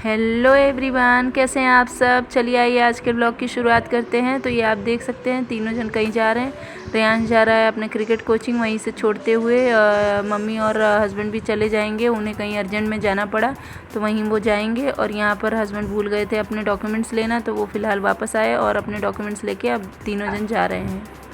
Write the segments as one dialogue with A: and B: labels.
A: Hello everyone, कैसे हैं आप सब। चलिए आइए आज के ब्लॉग की शुरुआत करते हैं। तो ये आप देख सकते हैं तीनों जन कहीं जा रहे हैं। रेयांश जा रहा है अपने क्रिकेट कोचिंग, वहीं से छोड़ते हुए मम्मी और हस्बैंड भी चले जाएंगे। उन्हें कहीं अर्जेंट में जाना पड़ा तो वहीं वो जाएंगे। और यहाँ पर हस्बैंड भूल गए थे अपने डॉक्यूमेंट्स लेना, तो वो फ़िलहाल वापस आए और अपने डॉक्यूमेंट्स लेके अब तीनों जन जा रहे हैं।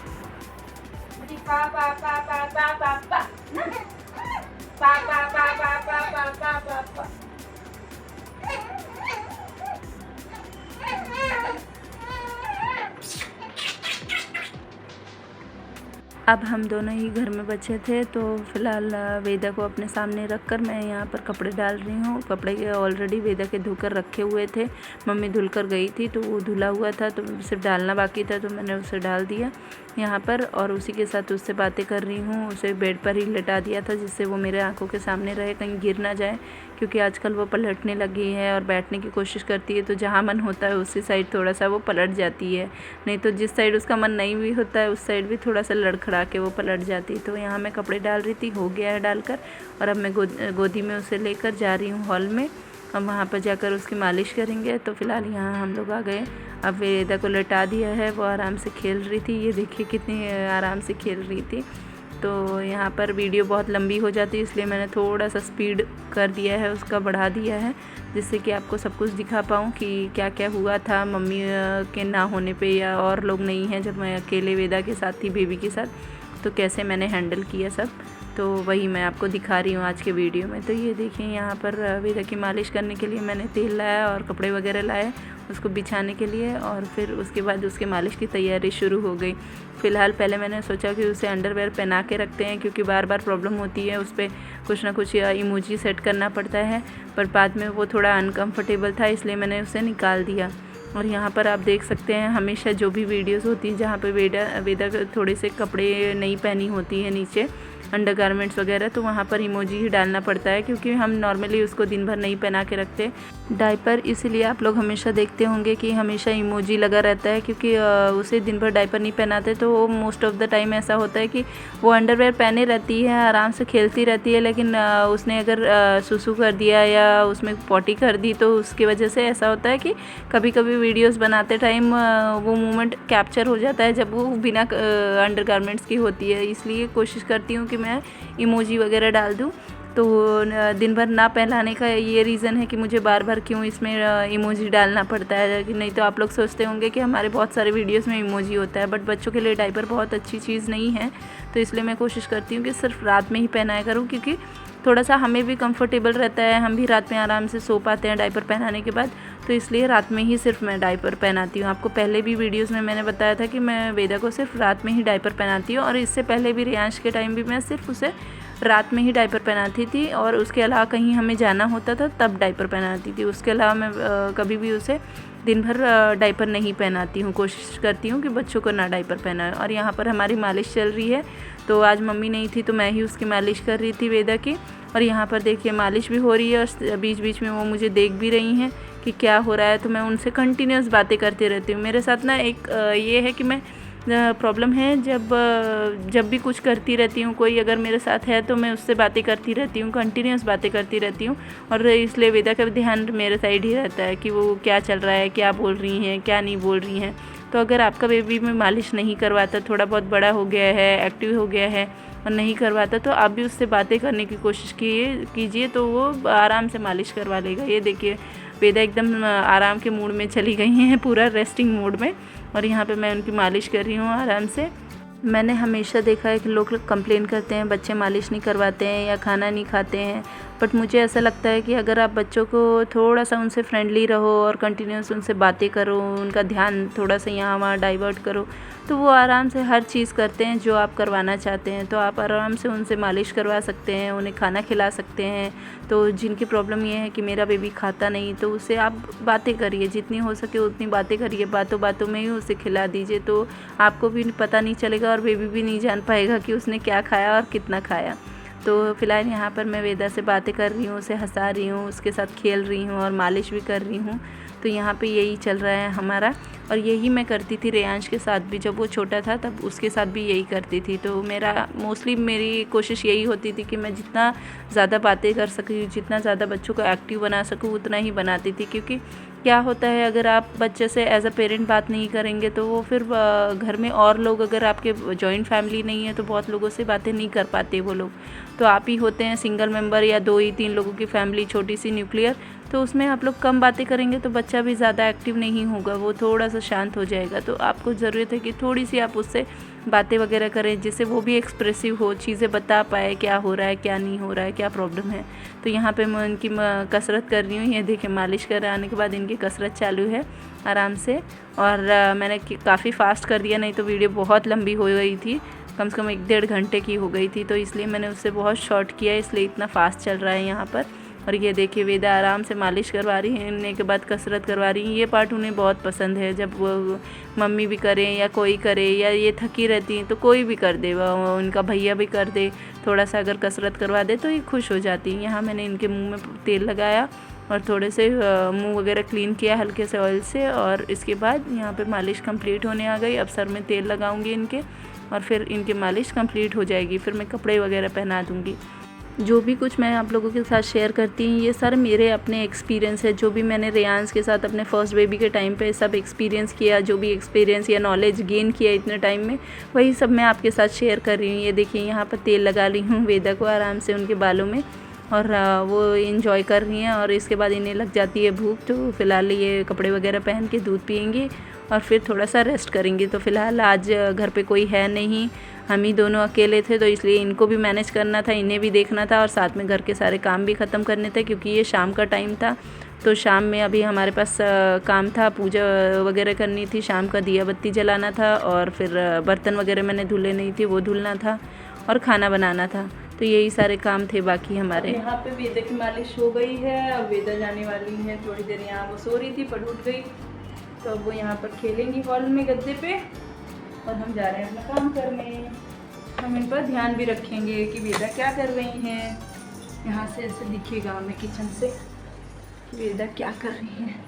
A: अब हम दोनों ही घर में बचे थे, तो फ़िलहाल वेदा को अपने सामने रख कर मैं यहाँ पर कपड़े डाल रही हूँ। कपड़े ऑलरेडी वेदा के धोकर रखे हुए थे, मम्मी धुल कर गई थी तो वो धुला हुआ था, तो सिर्फ डालना बाकी था, तो मैंने उसे डाल दिया यहाँ पर। और उसी के साथ उससे बातें कर रही हूँ। उसे बेड पर ही लिटा दिया था जिससे वो मेरे आँखों के सामने रहे, कहीं गिर ना जाए, क्योंकि आजकल वो पलटने लगी है और बैठने की कोशिश करती है, तो जहाँ मन होता है उसी साइड थोड़ा सा वो पलट जाती है, नहीं तो जिस साइड उसका मन नहीं भी होता है उस साइड भी थोड़ा सा लड़खड़ा के वो पलट जाती है। तो यहाँ मैं कपड़े डाल रही थी, हो गया है डालकर, और अब मैं गोदी में उसे लेकर जा रही हूँ हॉल में। अब वहाँ पर जाकर उसकी मालिश करेंगे। तो फ़िलहाल यहाँ हम लोग आ गए। अब वेदा को लटा दिया है, वो आराम से खेल रही थी। ये देखिए कितनी आराम से खेल रही थी। तो यहाँ पर वीडियो बहुत लंबी हो जाती है, इसलिए मैंने थोड़ा सा स्पीड कर दिया है, उसका बढ़ा दिया है, जिससे कि आपको सब कुछ दिखा पाऊँ कि क्या क्या हुआ था मम्मी के ना होने पे, या और लोग नहीं हैं, जब मैं अकेले वेदा के साथ थी, बेबी के साथ, तो कैसे मैंने हैंडल किया सब। तो वही मैं आपको दिखा रही हूँ आज के वीडियो में। तो ये देखिए यहाँ पर वेदा की मालिश करने के लिए मैंने तेल लाया और कपड़े वगैरह लाए उसको बिछाने के लिए, और फिर उसके बाद उसके मालिश की तैयारी शुरू हो गई। फ़िलहाल पहले मैंने सोचा कि उसे अंडरवेयर पहना के रखते हैं, क्योंकि बार बार प्रॉब्लम होती है, उस पर कुछ ना कुछ इमोजी सेट करना पड़ता है, पर बाद में वो थोड़ा अनकम्फर्टेबल था, इसलिए मैंने उसे निकाल दिया। और यहाँ पर आप देख सकते हैं हमेशा जो भी वीडियोस होती हैं जहाँ पे वेदा थोड़े से कपड़े नहीं पहनी होती है नीचे, अंडर गारमेंट्स वगैरह, तो वहाँ पर इमोजी ही डालना पड़ता है, क्योंकि हम नॉर्मली उसको दिन भर नहीं पहना के रखते डायपर। इसीलिए आप लोग हमेशा देखते होंगे कि हमेशा इमोजी लगा रहता है, क्योंकि उसे दिन भर डायपर नहीं पहनाते, तो वो मोस्ट ऑफ द टाइम ऐसा होता है कि वो अंडरवेयर पहने रहती है, आराम से खेलती रहती है, लेकिन उसने अगर सुसु कर दिया या उसमें पॉटी कर दी, तो उसकी वजह से ऐसा होता है कि कभी कभी वीडियोस बनाते टाइम वो मोमेंट कैप्चर हो जाता है जब वो बिना अंडर गारमेंट्स की होती है। इसलिए कोशिश करती हूँ कि मैं इमोजी वगैरह डाल दूँ। तो दिन भर ना पहनाने का ये रीज़न है कि मुझे बार बार क्यों इसमें इमोजी डालना पड़ता है। कि नहीं तो आप लोग सोचते होंगे कि हमारे बहुत सारे वीडियोस में इमोजी होता है, बट बच्चों के लिए डायपर बहुत अच्छी चीज़ नहीं है, तो इसलिए मैं कोशिश करती हूँ कि सिर्फ रात में ही पहनाया करूँ, क्योंकि थोड़ा सा हमें भी कंफर्टेबल रहता है, हम भी रात में आराम से सो पाते हैं डायपर पहनाने के बाद, तो इसलिए रात में ही सिर्फ मैं डायपर पहनाती हूँ। आपको पहले भी वीडियोस में मैंने बताया था कि मैं वेदा को सिर्फ रात में ही डायपर पहनाती हूँ, और इससे पहले भी रेयांश के टाइम भी मैं सिर्फ उसे रात में ही डायपर पहनाती थी, और उसके अलावा कहीं हमें जाना होता था तब डायपर पहनाती थी। उसके अलावा मैं कभी भी उसे दिन भर डायपर नहीं पहनाती हूँ। कोशिश करती हूँ कि बच्चों को ना डायपर पहनाएं। और यहाँ पर हमारी मालिश चल रही है, तो आज मम्मी नहीं थी तो मैं ही उसकी मालिश कर रही थी वेदा की। और यहाँ पर देखिए मालिश भी हो रही है, और बीच बीच में वो मुझे देख भी रही हैं कि क्या हो रहा है, तो मैं उनसे कंटिन्यूस बातें करती रहती हूँ। मेरे साथ ना एक ये है कि मैं प्रॉब्लम है, जब भी कुछ करती रहती हूँ, कोई अगर मेरे साथ है तो मैं उससे बातें करती रहती हूँ, कंटिन्यूस बातें करती रहती हूँ, और इसलिए वेदा का भी ध्यान मेरे साइड ही रहता है कि वो क्या चल रहा है, क्या बोल रही हैं, क्या नहीं बोल रही हैं। तो अगर आपका बेबी में मालिश नहीं करवाता, थोड़ा बहुत बड़ा हो गया है, एक्टिव हो गया है और नहीं करवाता, तो आप भी उससे बातें करने की कोशिश कीजिए, तो वो आराम से मालिश करवा लेगा। ये देखिए वेदा एकदम आराम के मूड में चली गई हैं, पूरा रेस्टिंग मूड में, और यहाँ पे मैं उनकी मालिश कर रही हूँ आराम से। मैंने हमेशा देखा है कि लोग कंप्लेन करते हैं बच्चे मालिश नहीं करवाते हैं या खाना नहीं खाते हैं, बट मुझे ऐसा लगता है कि अगर आप बच्चों को थोड़ा सा उनसे फ्रेंडली रहो और कंटिन्यूस उनसे बातें करो, उनका ध्यान थोड़ा सा यहाँ वहाँ डाइवर्ट करो, तो वो आराम से हर चीज़ करते हैं जो आप करवाना चाहते हैं। तो आप आराम से उनसे मालिश करवा सकते हैं, उन्हें खाना खिला सकते हैं। तो जिनकी प्रॉब्लम ये है कि मेरा बेबी खाता नहीं, तो उससे आप बातें करिए, जितनी हो सके उतनी बातें करिए, बातों बातों में ही उसे खिला दीजिए, तो आपको भी पता नहीं चलेगा और बेबी भी नहीं जान पाएगा कि उसने क्या खाया और कितना खाया। तो फ़िलहाल यहाँ पर मैं वेदा से बातें कर रही हूँ, उसे हंसा रही हूँ, उसके साथ खेल रही हूँ और मालिश भी कर रही हूँ। तो यहाँ पे यही चल रहा है हमारा। और यही मैं करती थी रेयांश के साथ भी, जब वो छोटा था तब उसके साथ भी यही करती थी। तो मेरी कोशिश यही होती थी कि मैं जितना ज़्यादा बातें कर सकूँ, जितना ज़्यादा बच्चों को एक्टिव बना सकूँ उतना ही बनाती थी। क्योंकि क्या होता है, अगर आप बच्चे से एज अ पेरेंट बात नहीं करेंगे तो वो फिर घर में और लोग, अगर आपके जॉइंट फैमिली नहीं है तो बहुत लोगों से बातें नहीं कर पाते वो लोग। तो आप ही होते हैं सिंगल मेंबर या 2 ही 3 लोगों की फैमिली, छोटी सी न्यूक्लियर, तो उसमें आप लोग कम बातें करेंगे तो बच्चा भी ज़्यादा एक्टिव नहीं होगा, वो थोड़ा सा शांत हो जाएगा। तो आपको ज़रूरत है कि थोड़ी सी आप उससे बातें वगैरह करें, जिससे वो भी एक्सप्रेसिव हो, चीज़ें बता पाए क्या हो रहा है, क्या नहीं हो रहा है, क्या प्रॉब्लम है। तो यहाँ पे मैं उनकी कसरत कर रही हूँ। ये देखिए, मालिश कराने के बाद इनकी कसरत चालू है आराम से। और मैंने काफ़ी फास्ट कर दिया, नहीं तो वीडियो बहुत लंबी हो गई थी, कम से कम 1-1.5 घंटे की हो गई थी। तो इसलिए मैंने उससे बहुत शॉर्ट किया, इसलिए इतना फास्ट चल रहा है यहाँ पर। और ये देखिए, वेदा आराम से मालिश करवा रही है, इनने के बाद कसरत करवा रही हैं। ये पार्ट उन्हें बहुत पसंद है, जब वो मम्मी भी करें या कोई करे, या ये थकी रहती हैं तो कोई भी कर दे, उनका भैया भी कर दे, थोड़ा सा अगर कसरत करवा दे तो ये खुश हो जाती हैं। यहाँ मैंने इनके मुँह में तेल लगाया और थोड़े से मुंह वगैरह क्लीन किया हल्के से ऑयल से। और इसके बाद यहाँ पे मालिश कंप्लीट होने आ गई। अब सर में तेल लगाऊंगी इनके, और फिर इनकी मालिश कंप्लीट हो जाएगी। फिर मैं कपड़े वगैरह पहना दूँगी। जो भी कुछ मैं आप लोगों के साथ शेयर करती हूँ, ये सारे मेरे अपने एक्सपीरियंस है, जो भी मैंने रेयांश के साथ अपने फर्स्ट बेबी के टाइम पे सब एक्सपीरियंस किया, जो भी एक्सपीरियंस या नॉलेज गेन किया इतने टाइम में, वही सब मैं आपके साथ शेयर कर रही हूँ। ये देखिए, यहाँ पर तेल लगा ली हूँ वेदा को आराम से उनके बालों में, और वो इंजॉय कर रही हैं। और इसके बाद इन्हें लग जाती है भूख, तो फ़िलहाल ये कपड़े वगैरह पहन के दूध पियेंगी और फिर थोड़ा सा रेस्ट करेंगी। तो फ़िलहाल आज घर पे कोई है नहीं, हम ही दोनों अकेले थे, तो इसलिए इनको भी मैनेज करना था, इन्हें भी देखना था, और साथ में घर के सारे काम भी ख़त्म करने थे। क्योंकि ये शाम का टाइम था, तो शाम में अभी हमारे पास काम था, पूजा वगैरह करनी थी, शाम का दिया बत्ती जलाना था, और फिर बर्तन वगैरह मैंने धुले नहीं थे, वो धुलना था, और खाना बनाना था। तो यही सारे काम थे बाकी हमारे। यहाँ पे वेदा की मालिश हो गई है। अब वेदा जाने वाली है, थोड़ी देर यहाँ वो सो रही थी, पर उठ गई, तो अब वो यहाँ पर खेलेंगी हॉल में गद्दे पे, और हम जा रहे हैं अपना काम करने। हम इन पर ध्यान भी रखेंगे कि वेदा क्या कर रही हैं। यहाँ से ऐसे दिखेगा हमें किचन से कि वेदा क्या कर रही हैं।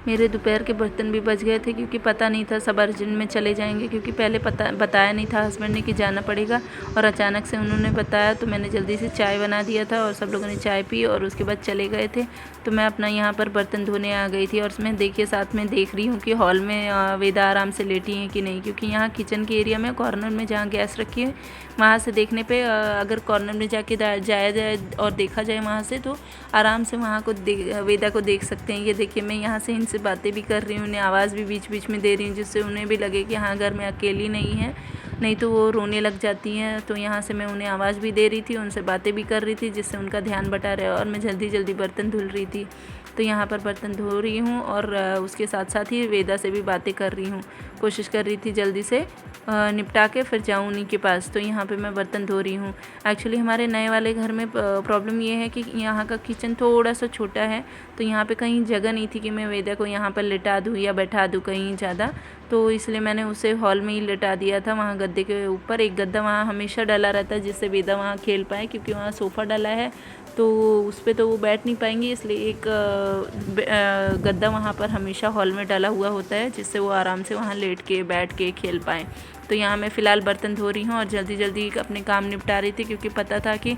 A: मेरे दोपहर के बर्तन भी बच गए थे, क्योंकि पता नहीं था सब अर्जेंट में चले जाएंगे, क्योंकि पहले बताया नहीं था हस्बैंड ने कि जाना पड़ेगा, और अचानक से उन्होंने बताया, तो मैंने जल्दी से चाय बना दिया था और सब लोगों ने चाय पी, और उसके बाद चले गए थे। तो मैं अपना यहाँ पर बर्तन धोने आ गई थी। और उसमें देखिए, साथ में देख रही हूँ कि हॉल में वेदा आराम से लेटी हैं कि नहीं, क्योंकि यहाँ किचन के एरिया में कॉर्नर में जहाँ गैस रखी है, वहाँ से देखने पे अगर कॉर्नर में जाके जाया जाए और देखा जाए वहाँ से, तो आराम से वहाँ को वेदा को देख सकते हैं। ये देखिए, मैं यहाँ से इनसे बातें भी कर रही हूँ, उन्हें आवाज़ भी बीच बीच में दे रही हूँ, जिससे उन्हें भी लगे कि हाँ, घर में अकेली नहीं है, नहीं तो वो रोने लग जाती हैं। तो यहाँ से मैं उन्हें आवाज़ भी दे रही थी, उनसे बातें भी कर रही थी, जिससे उनका ध्यान बटा रहे, और मैं जल्दी जल्दी बर्तन धुल रही थी। तो यहाँ पर बर्तन धो रही हूँ, और उसके साथ साथ ही वेदा से भी बातें कर रही हूँ। कोशिश कर रही थी जल्दी से निपटा के फिर जाऊँ उन्हीं के पास। तो यहाँ पे मैं बर्तन धो रही हूँ। एक्चुअली हमारे नए वाले घर में प्रॉब्लम ये है कि यहाँ का किचन थोड़ा सा छोटा है, तो यहाँ पे कहीं जगह नहीं थी कि मैं वेदा को यहाँ पर लिटा दूँ या बैठा दूँ कहीं ज़्यादा, तो इसलिए मैंने उसे हॉल में ही लिटा दिया था, वहाँ गद्दे के ऊपर। एक गद्दा वहाँ हमेशा डला रहता है, जिससे वेदा वहाँ खेल पाए, क्योंकि वहाँ सोफ़ा डला है, तो उस पर तो वो बैठ नहीं पाएंगी, इसलिए एक गद्दा वहाँ पर हमेशा हॉल में डाला हुआ होता है, जिससे वो आराम से वहाँ लेट के बैठ के खेल पाएँ। तो यहाँ मैं फ़िलहाल बर्तन धो रही हूँ और जल्दी जल्दी अपने काम निपटा रही थी, क्योंकि पता था कि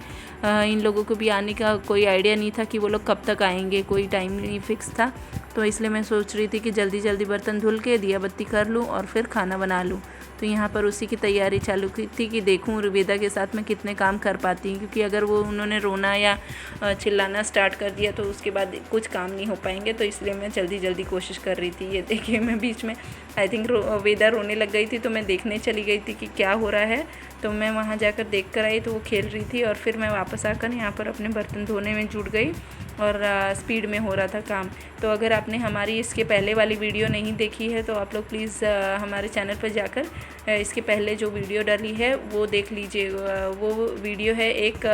A: इन लोगों को भी आने का कोई आइडिया नहीं था कि वो लोग कब तक आएंगे, कोई टाइम नहीं फिक्स था। तो इसलिए मैं सोच रही थी कि जल्दी जल्दी बर्तन धुल के दिया बत्ती कर लूँ और फिर खाना बना लूँ। तो यहाँ पर उसी की तैयारी चालू की थी कि देखूँ वेदा के साथ मैं कितने काम कर पाती हूँ, क्योंकि अगर वो उन्होंने रोना या चिल्लाना स्टार्ट कर दिया तो उसके बाद कुछ काम नहीं हो पाएंगे। तो इसलिए मैं जल्दी जल्दी कोशिश कर रही थी। ये देखिए, मैं बीच में आई थिंक वेदा रोने लग गई थी, तो मैं देखने चली गई थी कि क्या हो रहा है। तो मैं वहाँ जाकर देख कर आई, तो वो खेल रही थी, और फिर मैं वापस आकर यहाँ पर अपने बर्तन धोने में जुट गई, और स्पीड में हो रहा था काम। तो अगर आपने हमारी इसके पहले वाली वीडियो नहीं देखी है, तो आप लोग प्लीज़ हमारे चैनल पर जाकर इसके पहले जो वीडियो डाली है वो देख लीजिए। वो वीडियो है एक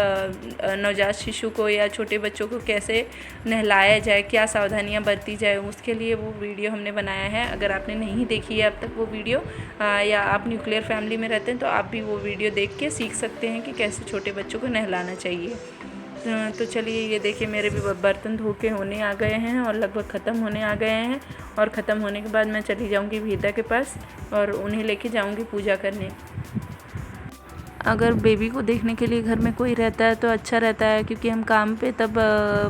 A: नवजात शिशु को या छोटे बच्चों को कैसे नहलाया जाए, क्या सावधानियां बरती जाए, उसके लिए वो वीडियो हमने बनाया है। अगर आपने नहीं देखी है अब तक वो वीडियो, या आप न्यूक्लियर फैमिली में रहते हैं, तो आप भी वो वीडियो देख के सीख सकते हैं कि कैसे छोटे बच्चों को नहलाना चाहिए। तो चलिए ये देखिए मेरे भी बर्तन धो के होने आ गए हैं और लगभग ख़त्म होने आ गए हैं। और ख़त्म होने के बाद मैं चली जाऊंगी वेदा के पास और उन्हें लेके जाऊंगी पूजा करने। अगर बेबी को देखने के लिए घर में कोई रहता है तो अच्छा रहता है, क्योंकि हम काम पे तब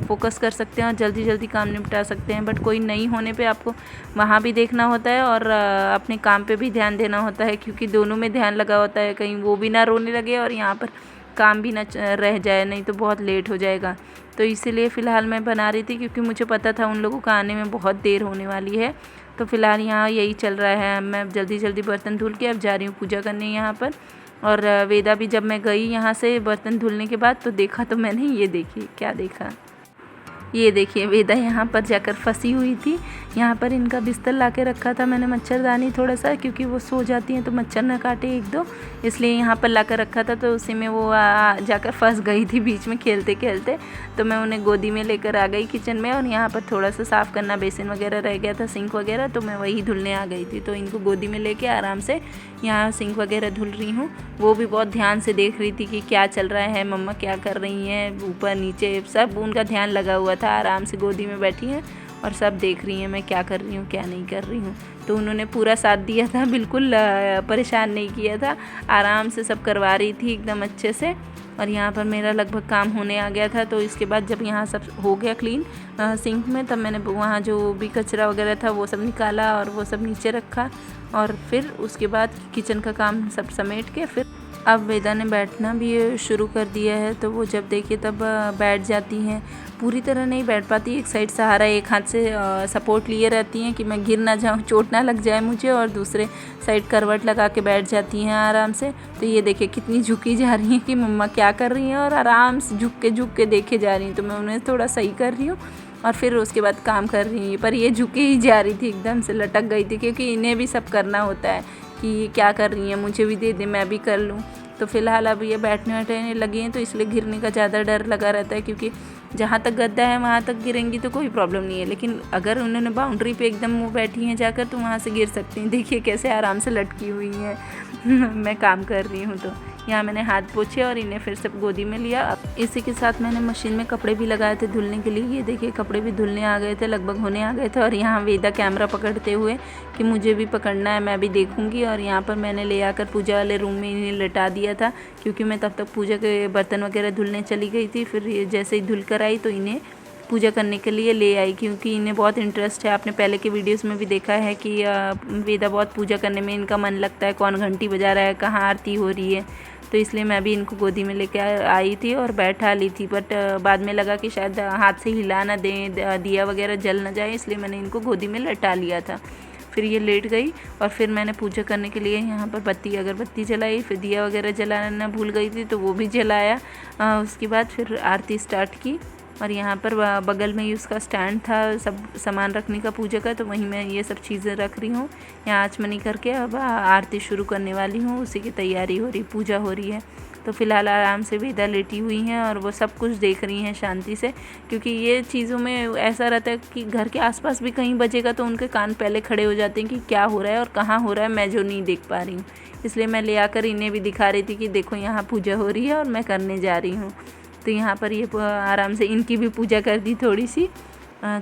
A: फोकस कर सकते हैं और जल्दी जल्दी काम निपटा सकते हैं। बट कोई नहीं होने पे आपको वहाँ भी देखना होता है और अपने काम पे भी ध्यान देना होता है, क्योंकि दोनों में ध्यान लगा होता है, कहीं वो भी ना रोने लगे और यहाँ पर काम भी ना रह जाए, नहीं तो बहुत लेट हो जाएगा। तो इसीलिए फ़िलहाल मैं बना रही थी, क्योंकि मुझे पता था उन लोगों का आने में बहुत देर होने वाली है। तो फ़िलहाल यहाँ यही चल रहा है। मैं जल्दी जल्दी बर्तन धुल के अब जा रही हूँ पूजा करने यहाँ पर। और वेदा भी जब मैं गई यहाँ से बर्तन धुलने के बाद तो देखा, तो मैंने ये देखी क्या देखा, ये देखिए वेदा यहाँ पर जाकर फंसी हुई थी। यहाँ पर इनका बिस्तर ला के रखा था मैंने, मच्छरदानी थोड़ा सा, क्योंकि वो सो जाती हैं तो मच्छर न काटे एक दो, इसलिए यहाँ पर ला कर रखा था। तो उसी में वो जाकर फंस गई थी बीच में खेलते खेलते। तो मैं उन्हें गोदी में लेकर आ गई किचन में, और यहाँ पर थोड़ा सा साफ़ करना, बेसिन वगैरह रह गया था, सिंक वगैरह, तो मैं वही धुलने आ गई थी। तो इनको गोदी में लेके आराम से यहाँ सिंक वगैरह धुल रही हूँ। वो भी बहुत ध्यान से देख रही थी कि क्या चल रहा है, मम्मा क्या कर रही हैं, ऊपर नीचे सब उनका ध्यान लगा हुआ था। आराम से गोदी में बैठी हैं और सब देख रही हैं मैं क्या कर रही हूँ क्या नहीं कर रही हूँ। तो उन्होंने पूरा साथ दिया था, बिल्कुल परेशान नहीं किया था, आराम से सब करवा रही थी एकदम अच्छे से। और यहाँ पर मेरा लगभग काम होने आ गया था। तो इसके बाद जब यहाँ सब हो गया क्लीन सिंक में, तब मैंने वहाँ जो भी कचरा वगैरह था वो सब निकाला और वो सब नीचे रखा। और फिर उसके बाद किचन का काम सब समेट के फिर अब वेदा ने बैठना भी शुरू कर दिया है। तो वो जब देखिए तब बैठ जाती हैं, पूरी तरह नहीं बैठ पाती, एक साइड सहारा एक हाथ से सपोर्ट लिए रहती हैं कि मैं गिर ना जाऊँ, चोट ना लग जाए मुझे, और दूसरे साइड करवट लगा के बैठ जाती हैं आराम से। तो ये देखिए कितनी झुकी जा रही हैं कि मम्मा क्या कर रही हैं, और आराम से झुक के देखे जा रही हैं। तो मैं उन्हें थोड़ा सही कर रही हूँ और फिर उसके बाद काम कर रही हूँ। पर ये झुके ही जा रही थी, एकदम से लटक गई थी, क्योंकि इन्हें भी सब करना होता है कि ये क्या कर रही हैं, मुझे भी दे दे मैं भी कर लूँ। तो फ़िलहाल अब ये बैठने बैठने लगी हैं, तो इसलिए गिरने का ज़्यादा डर लगा रहता है, क्योंकि जहाँ तक गद्दा है वहाँ तक गिरेंगी तो कोई प्रॉब्लम नहीं है, लेकिन अगर उन्होंने बाउंड्री पे एकदम वो बैठी हैं जाकर तो वहाँ से गिर सकती हैं। देखिए कैसे आराम से लटकी हुई हैं मैं काम कर रही हूँ। तो यहाँ मैंने हाथ पोछे और इन्हें फिर से गोदी में लिया। इसी के साथ मैंने मशीन में कपड़े भी लगाए थे धुलने के लिए। ये देखिए कपड़े भी धुलने आ गए थे, लगभग होने आ गए थे। और यहाँ वेदा कैमरा पकड़ते हुए कि मुझे भी पकड़ना है, मैं भी देखूँगी। और यहाँ पर मैंने ले आकर पूजा वाले रूम में इन्हें लटा दिया था, क्योंकि मैं तब तक पूजा के बर्तन वगैरह धुलने चली गई थी। फिर जैसे ही धुल कर आई तो इन्हें पूजा करने के लिए ले आई, क्योंकि इन्हें बहुत इंटरेस्ट है। आपने पहले के वीडियोस में भी देखा है कि वेदा बहुत पूजा करने में इनका मन लगता है, कौन घंटी बजा रहा है, कहाँ आरती हो रही है। तो इसलिए मैं भी इनको गोदी में लेके आई थी और बैठा ली थी। बट बाद में लगा कि शायद हाथ से हिला ना दें, दिया वगैरह जल ना जाए, इसलिए मैंने इनको गोदी में लटा लिया था। फिर ये लेट गई और फिर मैंने पूजा करने के लिए यहाँ पर अगरबत्ती जलाई। फिर दिया वगैरह जलाना भूल गई थी तो वो भी जलाया। उसके बाद फिर आरती स्टार्ट की। और यहाँ पर बगल में ही उसका स्टैंड था सब सामान रखने का पूजा का, तो वहीं मैं ये सब चीज़ें रख रही हूँ। यहाँ आचमनी करके अब आरती शुरू करने वाली हूँ, उसी की तैयारी हो रही, पूजा हो रही है। तो फ़िलहाल आराम से वेदा लेटी हुई हैं और वो सब कुछ देख रही हैं शांति से, क्योंकि ये चीज़ों में ऐसा रहता है कि घर के आसपास भी कहीं बजेगा तो उनके कान पहले खड़े हो जाते हैं कि क्या हो रहा है और कहाँ हो रहा है, मैं जो नहीं देख पा रही हूँ। इसलिए मैं ले आकर इन्हें भी दिखा रही थी कि देखो यहाँ पूजा हो रही है और मैं करने जा रही हूँ। तो यहाँ पर ये आराम से इनकी भी पूजा कर दी थोड़ी सी।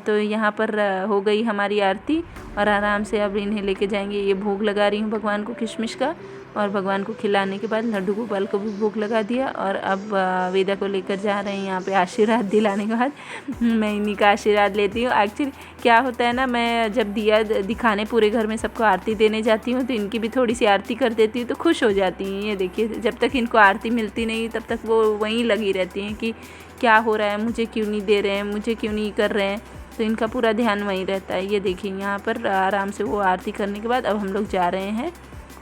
A: तो यहाँ पर हो गई हमारी आरती और आराम से अब इन्हें लेके जाएंगे। ये भोग लगा रही हूँ भगवान को किशमिश का, और भगवान को खिलाने के बाद लड्डू गोपाल को भी भोग लगा दिया। और अब वेदा को लेकर जा रहे हैं यहाँ पे आशीर्वाद दिलाने के बाद मैं इन्हीं का आशीर्वाद लेती हूँ। एक्चुअली क्या होता है ना, मैं जब दिया दिखाने पूरे घर में सबको आरती देने जाती हूँ तो इनकी भी थोड़ी सी आरती कर देती हूँ तो खुश हो जाती हैं। ये देखिए जब तक इनको आरती मिलती नहीं तब तक वो वहीं लगी रहती हैं कि क्या हो रहा है, मुझे क्यों नहीं दे रहे हैं, मुझे क्यों नहीं कर रहे हैं। तो इनका पूरा ध्यान वहीं रहता है। ये देखिए यहाँ पर आराम से वो आरती करने के बाद अब हम लोग जा रहे हैं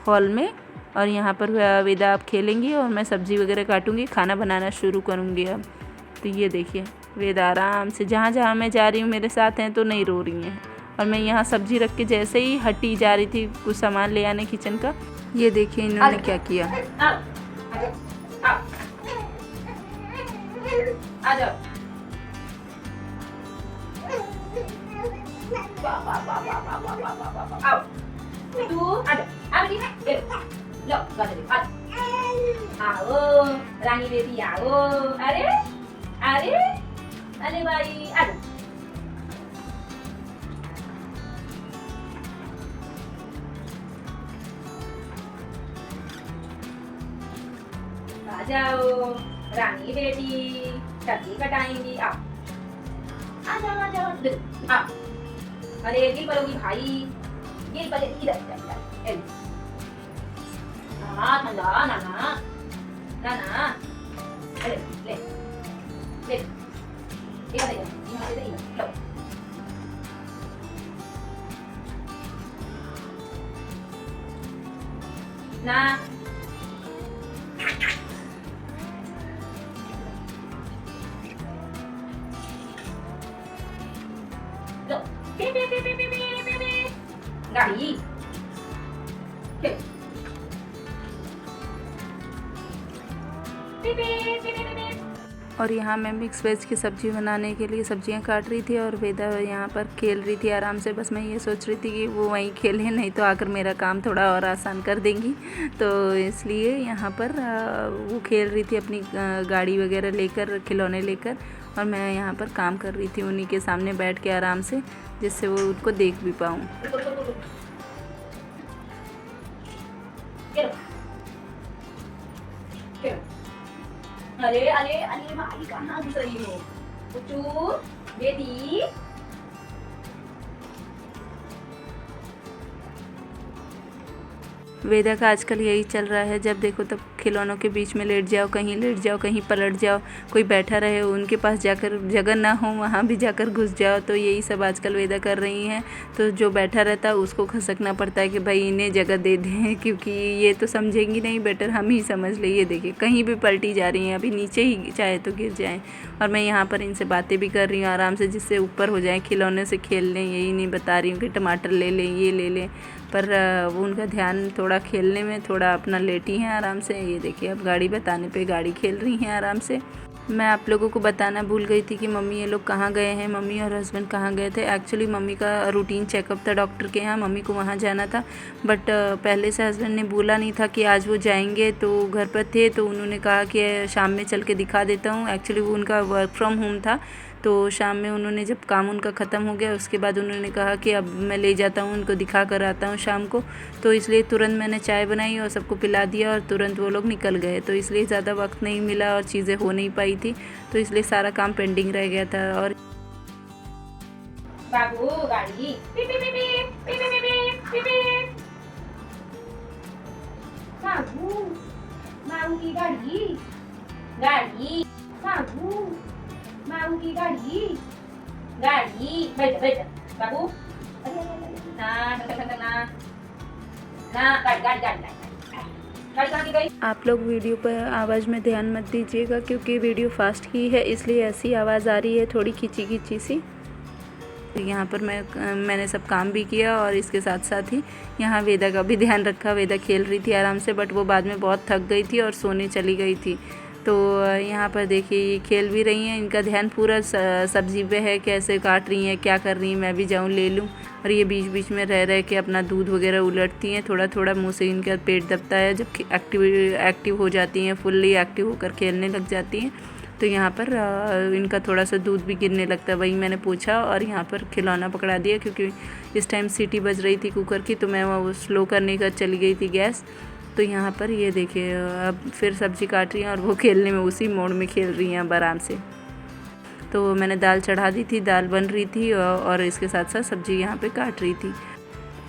A: हॉल में, और यहाँ पर वेदा आप खेलेंगी और मैं सब्ज़ी वगैरह काटूंगी, खाना बनाना शुरू करूँगी अब। तो ये देखिए वेदा आराम से जहाँ जहाँ मैं जा रही हूँ मेरे साथ हैं तो नहीं रो रही हैं। और मैं यहाँ सब्ज़ी रख के जैसे ही हटी जा रही थी कुछ सामान ले आने किचन का, ये देखिए इन्होंने क्या किया। आ जाओ। रानी बेबी आओ। अरे आ अरे अरे भाई आ जाओ रानी बेटी, सब्जी कटाएंगी। आओ आ जाओ आ जाओ आओ। अरे गिर पड़ोगी भाई, गिर पड़े। इधर इधर हाँ ठंडा ना ना ना ना। अरे ले ले इधर इधर इधर लो ना। लो पे पे पे पे पे पे पे गाड़ी पे पे पे पे पे। और यहाँ मैं मिक्स वेज की सब्ज़ी बनाने के लिए सब्जियाँ काट रही थी और वेदा यहाँ पर खेल रही थी आराम से। बस मैं ये सोच रही थी कि वो वहीं खेले, नहीं तो आकर मेरा काम थोड़ा और आसान कर देंगी। तो इसलिए यहाँ पर वो खेल रही थी अपनी गाड़ी वगैरह लेकर, खिलौने लेकर, और मैं यहाँ पर काम कर रही थी उन्हीं के सामने बैठ के आराम से, जिससे वो उनको देख भी पाऊँ। अरे अरे अरे भाई कहाँ घुस रही हो पुचू बेटी। वेदा का आजकल यही चल रहा है, जब देखो तब खिलौनों के बीच में लेट जाओ, कहीं पलट जाओ, कोई बैठा रहे उनके पास जाकर जगह ना हो वहाँ भी जाकर घुस जाओ। तो यही सब आजकल वेदा कर रही हैं। तो जो बैठा रहता है उसको खसकना पड़ता है कि भाई इन्हें जगह दे दें, क्योंकि ये तो समझेंगी नहीं, बेटर हम ही समझ ले। ये देखिए कहीं भी पलटी जा रही हैं, अभी नीचे ही चाहे तो गिर जाएँ। और मैं यहाँ पर इनसे बातें भी कर रही हूँ आराम से, जिससे ऊपर हो जाएँ, खिलौने से खेल लें। यही नहीं बता रही हूँ कि टमाटर ले लें, ये ले लें, पर वो उनका ध्यान थोड़ा खेलने में, थोड़ा अपना लेटी हैं आराम से। ये देखिए अब गाड़ी बताने पे गाड़ी खेल रही हैं आराम से। मैं आप लोगों को बताना भूल गई थी कि मम्मी ये लोग कहाँ गए हैं, मम्मी और हस्बैंड कहाँ गए थे। एक्चुअली मम्मी का रूटीन चेकअप था डॉक्टर के यहाँ, मम्मी को वहाँ जाना था, बट पहले से हस्बैंड ने बोला नहीं था कि आज वो जाएंगे। तो घर पर थे तो उन्होंने कहा कि शाम में चल के दिखा देता हूँ। एक्चुअली वो उनका वर्क फ्रॉम होम था, तो शाम में उन्होंने जब काम उनका ख़त्म हो गया उसके बाद उन्होंने कहा कि अब मैं ले जाता हूँ, उनको दिखा कर आता हूँ शाम को। तो इसलिए तुरंत मैंने चाय बनाई और सबको पिला दिया और तुरंत वो लोग निकल गए। तो इसलिए ज़्यादा वक्त नहीं मिला और चीज़ें हो नहीं पाई थी, तो इसलिए सारा काम पेंडिंग रह गया था। और बाबू गाड़ी बाबू बाबू की गाड़ी गाड़ी बाबू बाबू की गाड़ी गाड़ी बैठ बैठ बाबू ना ना ना गाड़ी गाड़ी गाड़ी गाड़ी गई। आप लोग वीडियो पर आवाज़ में ध्यान मत दीजिएगा, क्योंकि वीडियो फास्ट ही है, इसलिए ऐसी आवाज़ आ रही है थोड़ी खींची खींची सी। यहाँ पर मैंने सब काम भी किया और इसके साथ साथ ही यहाँ वेदा का भी ध्यान रखा। वेदा खेल रही थी आराम से, बट वो बाद में बहुत थक गई थी और सोने चली गई थी। तो यहाँ पर देखिए ये खेल भी रही हैं, इनका ध्यान पूरा सब्जी पे है, कैसे काट रही हैं, क्या कर रही हैं, मैं भी जाऊँ ले लूँ। और ये बीच बीच में रह के अपना दूध वगैरह उलटती हैं, थोड़ा थोड़ा मुँह से इनका पेट दबता है। जब एक्टिव हो जाती हैं, फुल्ली एक्टिव होकर खेलने लग जाती हैं, तो यहाँ पर इनका थोड़ा सा दूध भी गिरने लगता है। वही मैंने पूछा और यहाँ पर खिलौना पकड़ा दिया, क्योंकि इस टाइम सीटी बज रही थी कुकर की, तो मैं वो स्लो करने का चली गई थी गैस। तो यहाँ पर ये देखिए अब फिर सब्ज़ी काट रही हैं और वो खेलने में उसी मोड में खेल रही हैं अब आराम से। तो मैंने दाल चढ़ा दी थी, दाल बन रही थी और इसके साथ साथ सब्ज़ी यहाँ पे काट रही थी।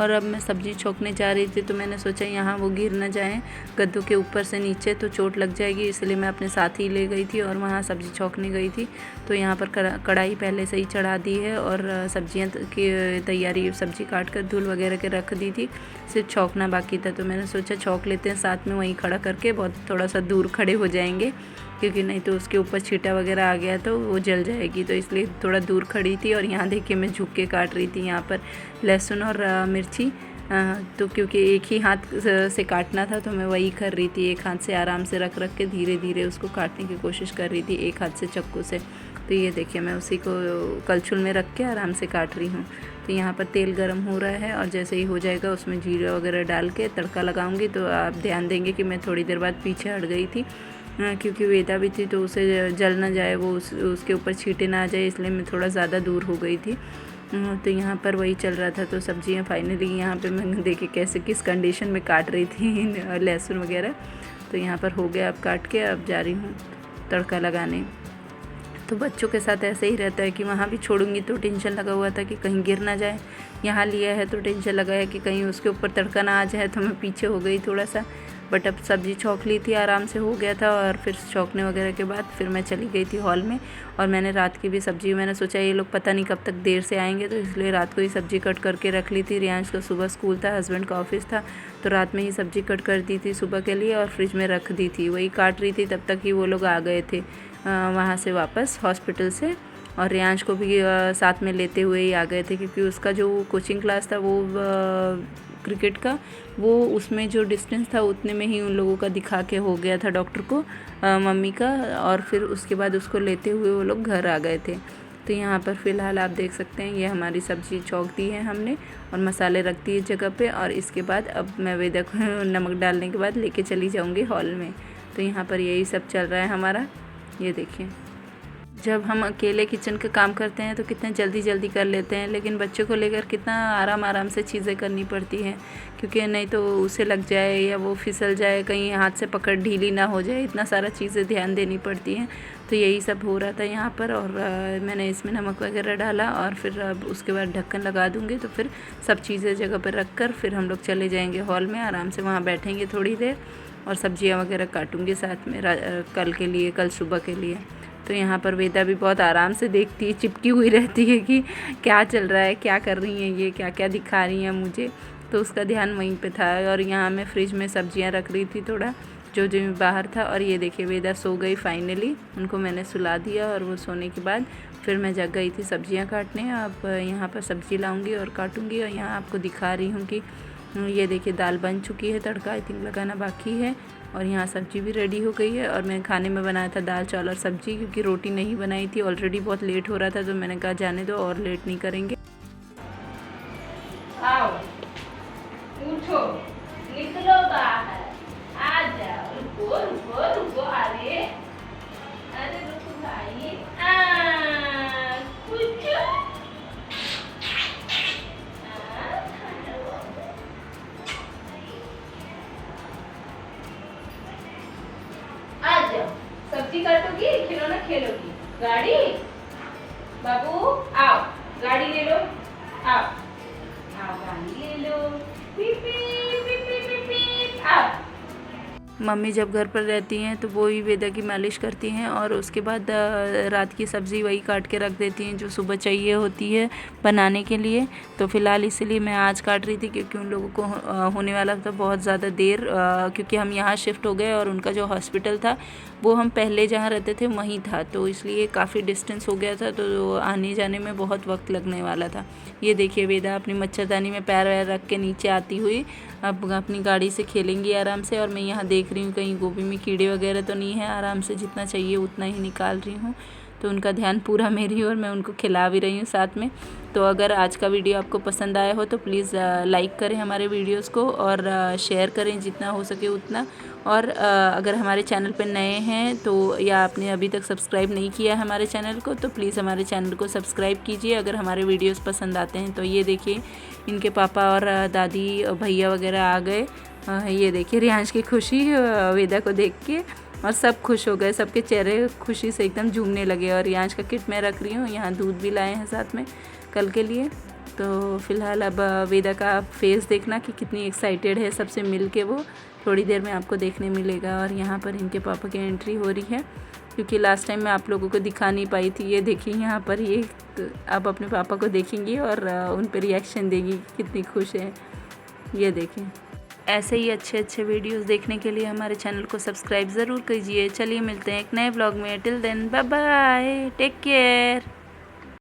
A: और अब मैं सब्ज़ी छोंकने जा रही थी, तो मैंने सोचा यहाँ वो गिर ना जाएं गद्दों के ऊपर से नीचे, तो चोट लग जाएगी, इसलिए मैं अपने साथ ही ले गई थी और वहाँ सब्ज़ी छोंकने गई थी। तो यहाँ पर कढ़ाई पहले से ही चढ़ा दी है और सब्जियाँ की तैयारी, सब्ज़ी काट कर धुल वगैरह के रख दी थी, सिर्फ छोंकना बाकी था। तो मैंने सोचा छोंक लेते हैं साथ में, वहीं खड़ा करके बहुत थोड़ा सा दूर खड़े हो जाएंगे, क्योंकि नहीं तो उसके ऊपर छींटा वगैरह आ गया तो वो जल जाएगी। तो इसलिए थोड़ा दूर खड़ी थी। और यहाँ देखिए मैं झुक के काट रही थी यहाँ पर लहसुन और मिर्ची, तो क्योंकि एक ही हाथ से काटना था तो मैं वही कर रही थी, एक हाथ से आराम से रख के धीरे धीरे उसको काटने की कोशिश कर रही थी, एक हाथ से चाकू से। तो ये देखिए मैं उसी को कलछुल में रख के आराम से काट रही हूँ। तो यहाँ पर तेल गरम हो रहा है और जैसे ही हो जाएगा उसमें जीरा वगैरह डाल के तड़का लगाऊंगी। तो आप ध्यान देंगे कि मैं थोड़ी देर बाद पीछे हट गई थी, क्योंकि वेदा भी थी तो उसे जल ना जाए, वो उसके ऊपर छींटे ना आ जाए, इसलिए मैं थोड़ा ज़्यादा दूर हो गई थी। तो यहाँ पर वही चल रहा था। तो सब्जियाँ फाइनली यहाँ पे मैंने देखी कैसे किस कंडीशन में काट रही थी लहसुन वगैरह। तो यहाँ पर हो गया अब काट के, अब जा रही हूँ तड़का लगाने। तो बच्चों के साथ ऐसे ही रहता है कि वहाँ भी छोड़ूंगी तो टेंशन लगा हुआ था कि कहीं गिर ना जाए, यहाँ लिया है तो टेंशन लगा है कि कहीं उसके ऊपर तड़का ना आ जाए, तो मैं पीछे हो गई थोड़ा सा। बट अब सब्ज़ी छौंक ली थी, आराम से हो गया था। और फिर छौंकने वगैरह के बाद फिर मैं चली गई थी हॉल में। और मैंने रात की भी सब्ज़ी, मैंने सोचा ये लोग पता नहीं कब तक देर से आएंगे, तो इसलिए रात को ही सब्ज़ी कट करके रख ली थी। रियांश का सुबह स्कूल था, हस्बैंड का ऑफिस था, तो रात में ही सब्ज़ी कट कर दी थी सुबह के लिए और फ्रिज में रख दी थी। वही काट रही थी तब तक ही वो लोग आ गए थे वहाँ से वापस हॉस्पिटल से। और रियांश को भी साथ में लेते हुए ही आ गए थे, क्योंकि उसका जो कोचिंग क्लास था वो क्रिकेट का, वो उसमें जो डिस्टेंस था उतने में ही उन लोगों का दिखा के हो गया था डॉक्टर को, मम्मी का। और फिर उसके बाद उसको लेते हुए वो लोग घर आ गए थे। तो यहाँ पर फ़िलहाल आप देख सकते हैं ये हमारी सब्ज़ी छौंक दी है हमने और मसाले रख दिए जगह पे। और इसके बाद अब मैं वेदा को नमक डालने के बाद लेके चली जाऊँगी हॉल में। तो यहाँ पर यही सब चल रहा है हमारा। ये देखिए, जब हम अकेले किचन का काम करते हैं तो कितने जल्दी जल्दी कर लेते हैं, लेकिन बच्चों को लेकर कितना आराम आराम से चीज़ें करनी पड़ती हैं, क्योंकि नहीं तो उसे लग जाए या वो फिसल जाए, कहीं हाथ से पकड़ ढीली ना हो जाए, इतना सारा चीज़ें ध्यान देनी पड़ती हैं। तो यही सब हो रहा था यहाँ पर। और मैंने इसमें नमक वगैरह डाला और फिर अब उसके बाद ढक्कन लगा दूँगी। तो फिर सब चीज़ें जगह पर रख कर फिर हम लोग चले जाएँगे हॉल में, आराम से वहाँ बैठेंगे थोड़ी देर और सब्जियाँ वगैरह काटूँगी साथ में कल के लिए, कल सुबह के लिए। तो यहाँ पर वेदा भी बहुत आराम से देखती है, चिपकी हुई रहती है कि क्या चल रहा है, क्या कर रही हैं ये, क्या क्या दिखा रही हैं मुझे। तो उसका ध्यान वहीं पे था। और यहाँ मैं फ्रिज में सब्जियाँ रख रही थी थोड़ा, जो बाहर था। और ये देखिए वेदा सो गई फाइनली, उनको मैंने सुला दिया और वो सोने के बाद फिर मैं जग गई थी सब्जियाँ काटने। अब यहाँ पर सब्ज़ी लाऊँगी और काटूँगी। और यहाँ आपको दिखा रही हूँ कि ये देखिए दाल बन चुकी है, तड़का आई थिंक लगाना बाकी है। और यहाँ सब्ज़ी भी रेडी हो गई है। और मैं खाने में बनाया था दाल चावल और सब्ज़ी, क्योंकि रोटी नहीं बनाई थी, ऑलरेडी बहुत लेट हो रहा था। तो मैंने कहा जाने दो, और लेट नहीं करेंगे।
B: आओ, उठो, निकलो बाहर, आ जाओ, रुको रुको रुको, अरे अरे रुको भाई, कुछ आ जाओ, सब्जी काटोगी, खिलौना खेलोगी, गाड़ी, बाबू आओ, गाड़ी ले लो, आओ आओ, गाड़ी ले लो, पीप पीप पीप पीप पीप, आओ।
A: मम्मी जब घर पर रहती हैं तो वो ही वेदा की मालिश करती हैं और उसके बाद रात की सब्ज़ी वही काट के रख देती हैं जो सुबह चाहिए होती है बनाने के लिए। तो फ़िलहाल इसीलिए मैं आज काट रही थी, क्योंकि उन लोगों को होने वाला था बहुत ज़्यादा देर, क्योंकि हम यहाँ शिफ्ट हो गए और उनका जो हॉस्पिटल था वो हम पहले जहाँ रहते थे वहीं था, तो इसलिए काफ़ी डिस्टेंस हो गया था, तो आने जाने में बहुत वक्त लगने वाला था। ये देखिए वेदा अपनी मच्छरदानी में पैर वैर रख के नीचे आती हुई अब अपनी गाड़ी से खेलेंगी आराम से। और मैं यहाँ देख रही हूँ कहीं गोभी में कीड़े वगैरह तो नहीं है, आराम से जितना चाहिए उतना ही निकाल रही हूँ। तो उनका ध्यान पूरा मेरी और मैं उनको खिला भी रही हूँ साथ में। तो अगर आज का वीडियो आपको पसंद आया हो तो प्लीज़ लाइक करें हमारे वीडियोस को और शेयर करें जितना हो सके उतना। और अगर हमारे चैनल पर नए हैं तो या आपने अभी तक सब्सक्राइब नहीं किया है हमारे चैनल को तो प्लीज़ हमारे चैनल को सब्सक्राइब कीजिए अगर हमारे वीडियोस पसंद आते हैं। तो ये देखिए इनके पापा और दादी भैया वगैरह आ गए। ये देखिए रियांश की खुशी वेदा को देख के, और सब खुश हो गए, सबके चेहरे खुशी से एकदम झूमने लगे। और रियांश का किट मैं रख रही हूँ, यहाँ दूध भी लाए हैं साथ में कल के लिए। तो फ़िलहाल अब वेदा का फेस देखना कि कितनी एक्साइटेड है सबसे मिल के, वो थोड़ी देर में आपको देखने मिलेगा। और यहाँ पर इनके पापा की एंट्री हो रही है, क्योंकि लास्ट टाइम मैं आप लोगों को दिखा नहीं पाई थी। ये देखिए यहाँ पर ये अब अपने पापा को देखेंगी और उन पर रिएक्शन देगी कितनी खुश है। ये देखें, ऐसे ही अच्छे अच्छे वीडियोस देखने के लिए हमारे चैनल को सब्सक्राइब ज़रूर कीजिए। चलिए मिलते हैं एक नए व्लॉग में, till then bye bye, take care.